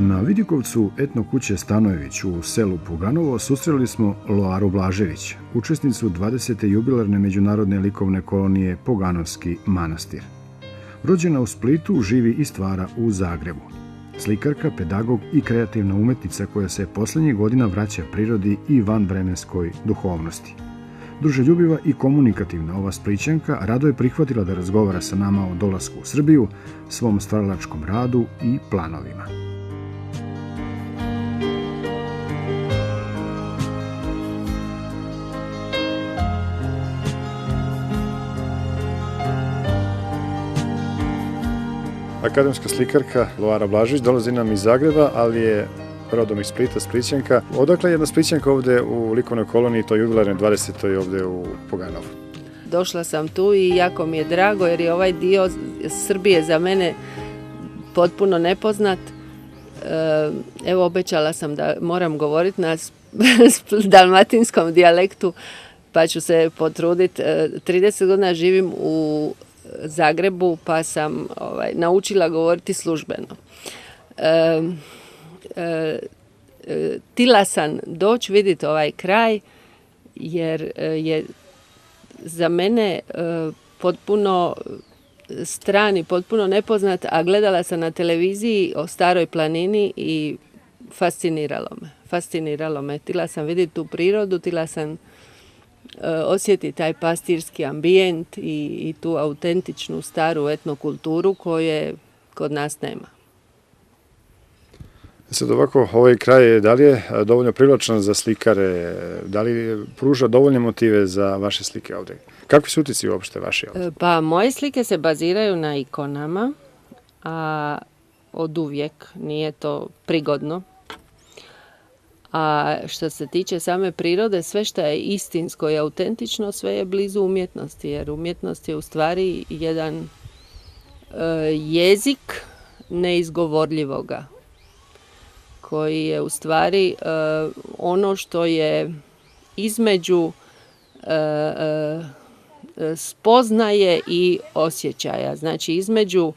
Na Vidikovcu etno kuće Stanojević u selu Puganovo susreli smo Loaru Blažević, učesnicu 20. jubilarne međunarodne likovne kolonije Poganovski manastir. Rođena u Splitu, živi i stvara u Zagrebu. Slikarka, pedagog i kreativna umetnica koja se posljednjih godina vraća prirodi i vanvremenskoj duhovnosti. Druželjubiva i komunikativna ova Splićanka rado je prihvatila da razgovara sa nama o dolasku u Srbiju, svom stvaralačkom radu i planovima. Akademska slikarka Loara Blažević dolazi nam iz Zagreba, ali je rodom iz Splita, Splićanka. Odakle je jedna Splićanka ovdje u likovnoj koloniji, to jubilarne 20. ovdje u Poganovu? Došla sam tu i jako mi je drago jer je ovaj dio Srbije za mene potpuno nepoznat. Evo, obećala sam da moram govoriti na dalmatinskom dijalektu, pa ću se potruditi. 30 godina živim u Zagrebu, pa sam naučila govoriti službeno. Tila sam doći vidjeti ovaj kraj jer je za mene potpuno strani, potpuno nepoznat, a gledala sam na televiziji o Staroj planini i fasciniralo me. Tila sam vidjeti tu prirodu, tila sam osjetiti taj pastirski ambijent i tu autentičnu staru etnokulturu koje kod nas nema. Sad ovako, ovaj kraj, da li je dovoljno privlačan za slikare? Da li pruža dovoljne motive za vaše slike ovdje? Kakvi su utisci uopšte vaši ovdje? Pa, moje slike se baziraju na ikonama, a od uvijek nije to prigodno. A što se tiče same prirode, sve što je istinsko i autentično, sve je blizu umjetnosti, jer umjetnost je u stvari jedan jezik neizgovorljivoga, koji je u stvari ono što je između spoznaje i osjećaja, znači između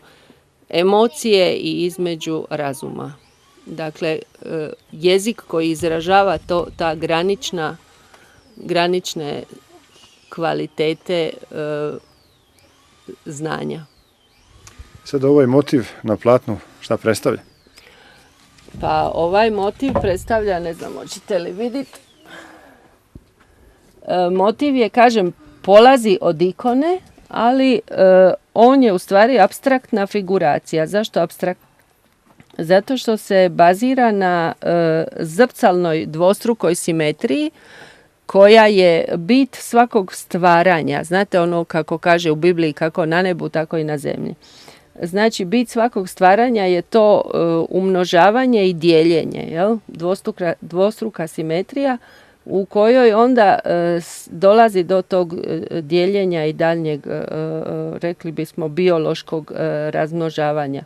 emocije i između razuma. Dakle, jezik koji izražava ta granične kvalitete znanja. Sad ovaj motiv na platnu, šta predstavlja? Pa ovaj motiv predstavlja, ne znam, hoćete li vidjeti, motiv je, kažem, polazi od ikone, ali on je u stvari apstraktna figuracija. Zašto apstraktna? Zato što se bazira na zrcalnoj dvostrukoj simetriji koja je bit svakog stvaranja. Znate ono kako kaže u Bibliji, kako na nebu, tako i na zemlji. Znači, bit svakog stvaranja je to umnožavanje i dijeljenje, jel? Dvostruka simetrija u kojoj onda dolazi do tog dijeljenja i daljnjeg, rekli bismo, biološkog razmnožavanja.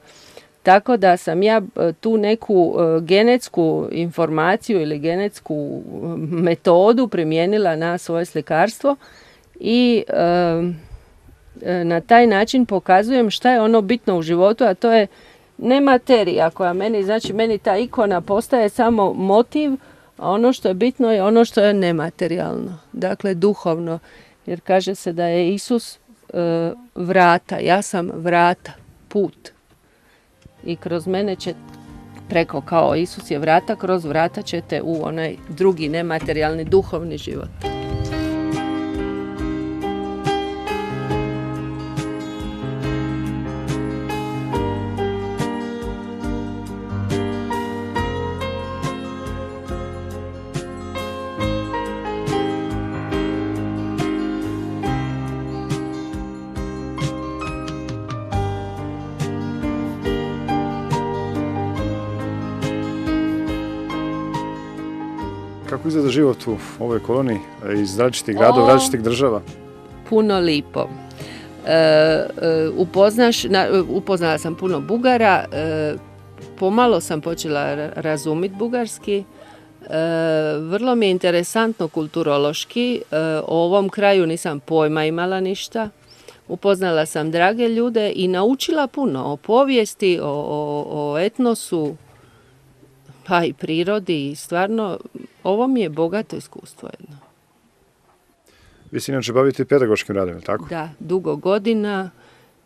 Tako da sam ja tu neku genetsku informaciju ili genetsku metodu primijenila na svoje slikarstvo i na taj način pokazujem šta je ono bitno u životu, a to je ne materija koja meni ta ikona postaje samo motiv, a ono što je bitno je ono što je nematerijalno, dakle duhovno, jer kaže se da je Isus vrata, ja sam vrata, put. I kroz mene će, preko kao Isus je vrata, kroz vrata ćete u onaj drugi nematerijalni duhovni život. Kako izgleda život u ovoj koloniji iz različitih gradova, različitih država? Puno lipo. Upoznala sam puno Bugara, pomalo sam počela razumjeti bugarski. Vrlo mi je interesantno kulturološki. O ovom kraju nisam pojma imala ništa. Upoznala sam drage ljude i naučila puno o povijesti, o etnosu pa i prirodi i stvarno ovo mi je bogato iskustvo jedno. Vi se inače bavite pedagoškim radom, je li tako? Da, dugo godina,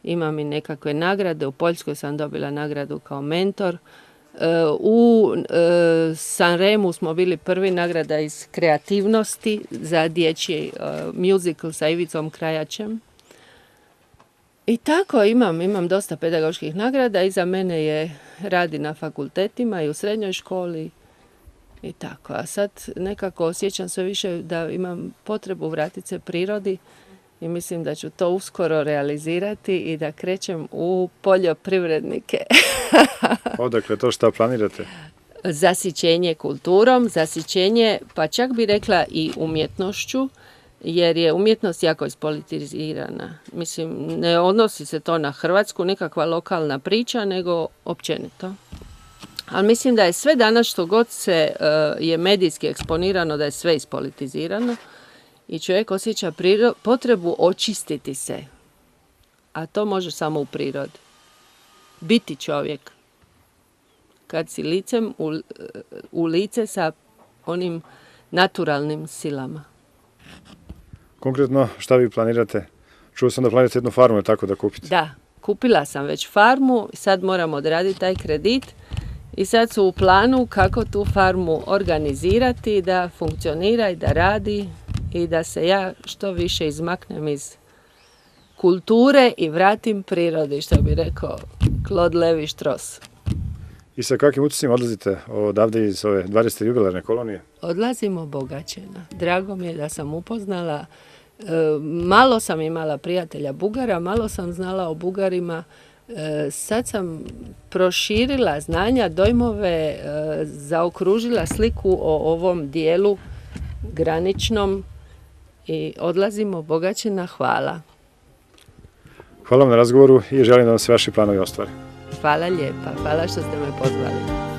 imam i nekakve nagrade, u Poljskoj sam dobila nagradu kao mentor. U Sanremu smo bili prvi nagrada iz kreativnosti za dječji musical sa Ivicom Krajačem. I tako imam dosta pedagoških nagrada. Iza mene je radi na fakultetima i u srednjoj školi i tako. A sad nekako osjećam sve više da imam potrebu vratiti se prirodi i mislim da ću to uskoro realizirati i da krećem u poljoprivrednike. Odakle to šta planirate? Zasićenje kulturom, zasićenje, pa čak bi rekla i umjetnošću, jer je umjetnost jako ispolitizirana. Mislim, ne odnosi se to na Hrvatsku, nikakva lokalna priča, nego općenito. Ali mislim da je sve danas što god se je medijski eksponirano, da je sve ispolitizirano i čovjek osjeća potrebu očistiti se. A to može samo u prirodi. Biti čovjek. Kad si licem u lice sa onim naturalnim silama. Konkretno, šta vi planirate? Čuo sam da planirate jednu farmu, tako da kupite? Da, kupila sam već farmu, sad moram odraditi taj kredit i sad su u planu kako tu farmu organizirati, da funkcionira i da radi i da se ja što više izmaknem iz kulture i vratim prirodi, što bi rekao Claude Lévi-Strauss. I sa kakvim utiscima odlazite odavde iz ove 20. jubilarne kolonije? Odlazim obogaćena. Drago mi je da sam upoznala, malo sam imala prijatelja Bugara, malo sam znala o Bugarima, sad sam proširila znanja, dojmove, zaokružila sliku o ovom dijelu graničnom i odlazim obogaćena. Hvala. Hvala vam na razgovoru i želim da vam se vaši planovi ostvare. Hvala lijepa, hvala što ste me pozvali.